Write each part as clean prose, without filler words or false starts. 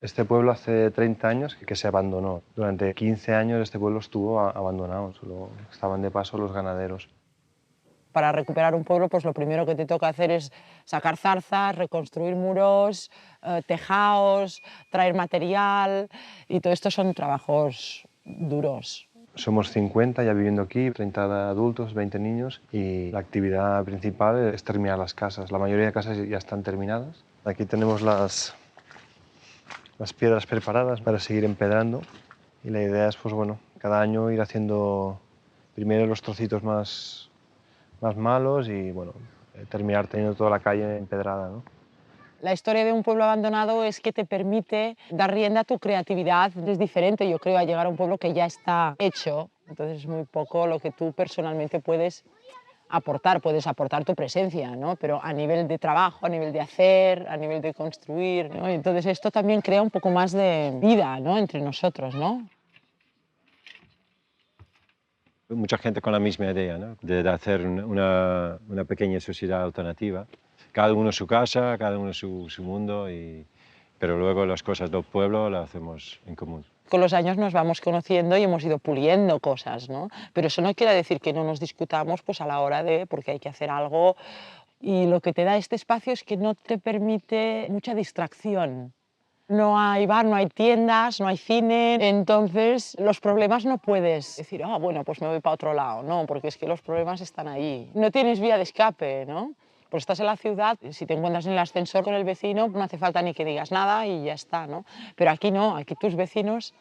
Este pueblo hace 30 años que se abandonó. Durante 15 años este pueblo estuvo abandonado, solo estaban de paso los ganaderos. Para recuperar un pueblo, pues lo primero que te toca hacer es sacar zarzas, reconstruir muros, tejaos, traer material, y todo esto son trabajos duros. Somos 50 ya viviendo aquí, 30 de adultos, 20 niños, y la actividad principal es terminar las casas. La mayoría de casas ya están terminadas. Aquí tenemos las piedras preparadas para seguir empedrando, y la idea es, pues bueno, cada año ir haciendo primero los trocitos más malos y bueno, terminar teniendo toda la calle empedrada, ¿no? La historia de un pueblo abandonado es que te permite dar rienda a tu creatividad. Es diferente, yo creo, a llegar a un pueblo que ya está hecho. Entonces es muy poco lo que tú personalmente puedes aportar. Puedes aportar tu presencia, ¿no? Pero a nivel de trabajo, a nivel de hacer, a nivel de construir, ¿no? Entonces esto también crea un poco más de vida, ¿no?, entre nosotros, ¿no? Mucha gente con la misma idea, ¿no? De hacer una pequeña sociedad alternativa. Cada uno su casa, cada uno su mundo, pero luego las cosas del pueblo las hacemos en común. Con los años nos vamos conociendo y hemos ido puliendo cosas, ¿no? Pero eso no quiere decir que no nos discutamos pues, a la hora de, porque hay que hacer algo. Y lo que te da este espacio es que no te permite mucha distracción. No hay bar, no hay tiendas, no hay cine, entonces los problemas no puedes decir, ah, bueno, pues me voy para otro lado, no, porque es que los problemas están ahí. No tienes vía de escape, ¿no? Pues estás en la ciudad, si te encuentras en el ascensor con el vecino, no hace falta ni que digas nada y ya está, ¿no? Pero aquí no, aquí tus vecinos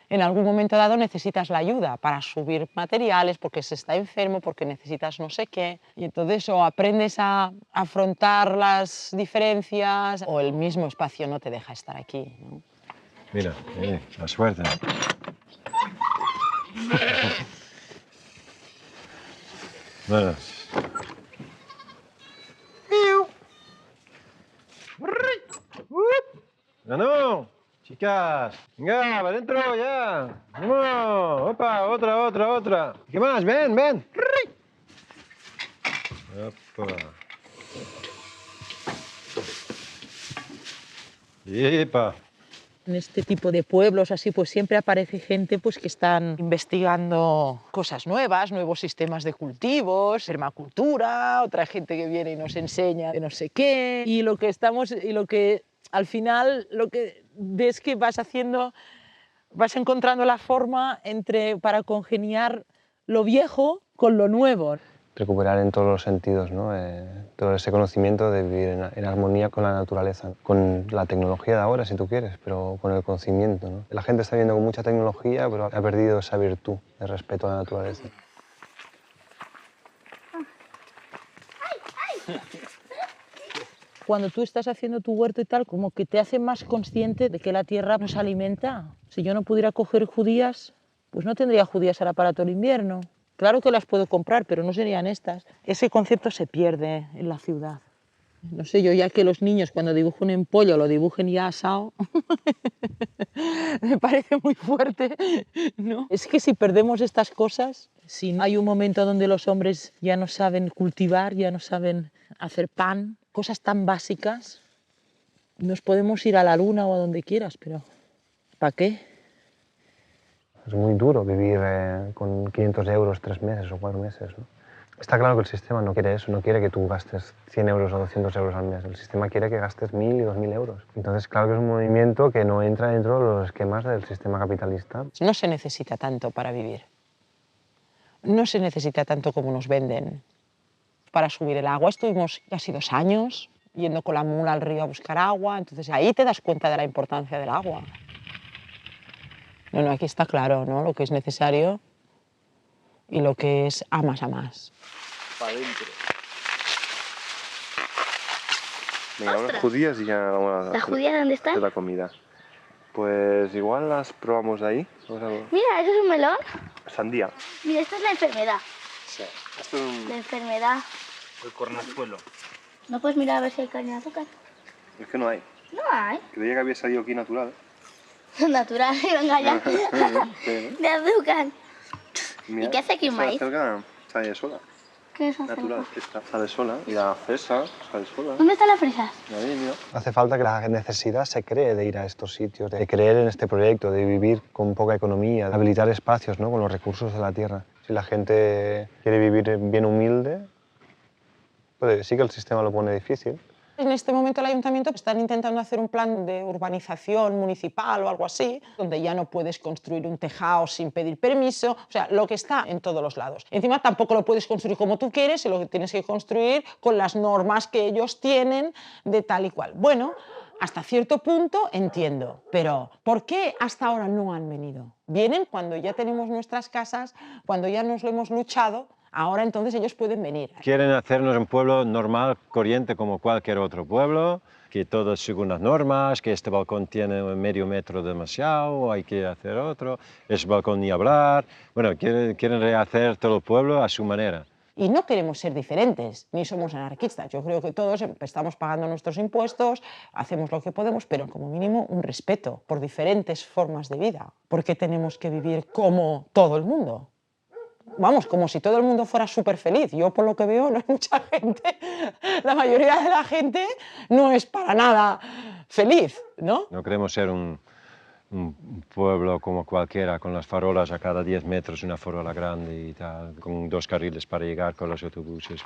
en algún momento dado necesitas la ayuda para subir materiales, porque se está enfermo, porque necesitas no sé qué. Y entonces o aprendes a afrontar las diferencias o el mismo espacio no te deja estar aquí, ¿no? Mira, la suerte. Bueno. ¡No! Chicas, venga, para adentro ya. ¡Vamos! ¡Opa! Otra. ¿Qué más? Ven. ¡Opa! ¡Epa! En este tipo de pueblos así, pues siempre aparece gente pues, que están investigando cosas nuevas, nuevos sistemas de cultivos, permacultura, otra gente que viene y nos enseña de no sé qué. Y lo que al final lo que ves que vas haciendo, vas encontrando la forma para congeniar lo viejo con lo nuevo. Recuperar en todos los sentidos, ¿no? Todo ese conocimiento de vivir en armonía con la naturaleza, con la tecnología de ahora, si tú quieres, pero con el conocimiento, ¿no? La gente está viendo con mucha tecnología, pero ha perdido esa virtud de respeto a la naturaleza. Cuando tú estás haciendo tu huerto y tal, como que te hace más consciente de que la tierra nos alimenta. Si yo no pudiera coger judías, pues no tendría judías ahora para todo el invierno. Claro que las puedo comprar, pero no serían estas. Ese concepto se pierde en la ciudad. No sé, yo ya que los niños cuando dibujan en pollo lo dibujen ya asado, me parece muy fuerte, ¿no? Es que si perdemos estas cosas, si hay un momento donde los hombres ya no saben cultivar, ya no saben hacer pan, cosas tan básicas, nos podemos ir a la luna o a donde quieras, pero ¿para qué? Es muy duro vivir con 500 euros 3 meses o 4 meses, ¿no? Está claro que el sistema no quiere eso, no quiere que tú gastes 100 euros o 200 euros al mes. El sistema quiere que gastes 1.000 y 2.000 euros. Entonces, claro que es un movimiento que no entra dentro de los esquemas del sistema capitalista. No se necesita tanto para vivir. No se necesita tanto como nos venden. Para subir el agua estuvimos casi 2 años yendo con la mula al río a buscar agua, entonces ahí te das cuenta de la importancia del agua. No, aquí está claro, ¿no?, lo que es necesario y lo que es a más a más. Para adentro. Venga, unas judías y ya vamos a ¿Las judías dónde están? hacer la comida. Pues igual las probamos de ahí. Mira, eso es un melón. Sandía. Mira, esta es la enfermedad. Sí. Esto es La enfermedad. el cornazuelo. ¿No puedes mirar a ver si hay caña de azúcar? Es que no hay. No hay. Creía que había salido aquí natural. Natural, venga ya. Sí, De azúcar. Mira, ¿Y qué hace aquí un esa maíz? acelga sale sola. ¿Qué es un natural, cenote? que sale sola. Y la fresa sale sola. ¿Dónde están las fresas? Ahí, mira. Hace falta que la necesidad se cree de ir a estos sitios, de creer en este proyecto, de vivir con poca economía, de habilitar espacios, ¿no?, con los recursos de la tierra. Si la gente quiere vivir bien humilde, pues sí que el sistema lo pone difícil. En este momento el ayuntamiento están intentando hacer un plan de urbanización municipal o algo así, donde ya no puedes construir un tejado sin pedir permiso, o sea, lo que está en todos los lados. Encima tampoco lo puedes construir como tú quieres, sino que tienes que construir con las normas que ellos tienen de tal y cual. Bueno, hasta cierto punto entiendo, pero ¿por qué hasta ahora no han venido? Vienen cuando ya tenemos nuestras casas, cuando ya nos lo hemos luchado. Ahora entonces ellos pueden venir. Quieren hacernos un pueblo normal, corriente, como cualquier otro pueblo, que todo según las normas, que este balcón tiene medio metro demasiado, hay que hacer otro, ese balcón ni hablar. Bueno, quieren rehacer todo el pueblo a su manera. Y no queremos ser diferentes, ni somos anarquistas. Yo creo que todos estamos pagando nuestros impuestos, hacemos lo que podemos, pero como mínimo un respeto por diferentes formas de vida. ¿Por qué tenemos que vivir como todo el mundo? Vamos, como si todo el mundo fuera súper feliz. Yo, por lo que veo, no hay mucha gente. La mayoría de la gente no es para nada feliz, ¿no? No queremos ser un pueblo como cualquiera, con las farolas a cada 10 metros, una farola grande y tal, con 2 carriles para llegar con los autobuses.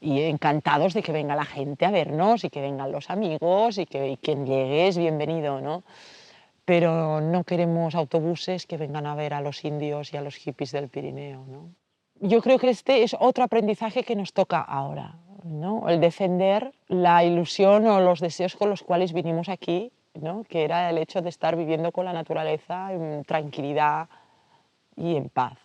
Y encantados de que venga la gente a vernos y que vengan los amigos y que quien llegue es bienvenido, ¿no? Pero no queremos autobuses que vengan a ver a los indios y a los hippies del Pirineo, ¿no? Yo creo que este es otro aprendizaje que nos toca ahora, ¿no? El defender la ilusión o los deseos con los cuales vinimos aquí, ¿no? Que era el hecho de estar viviendo con la naturaleza en tranquilidad y en paz.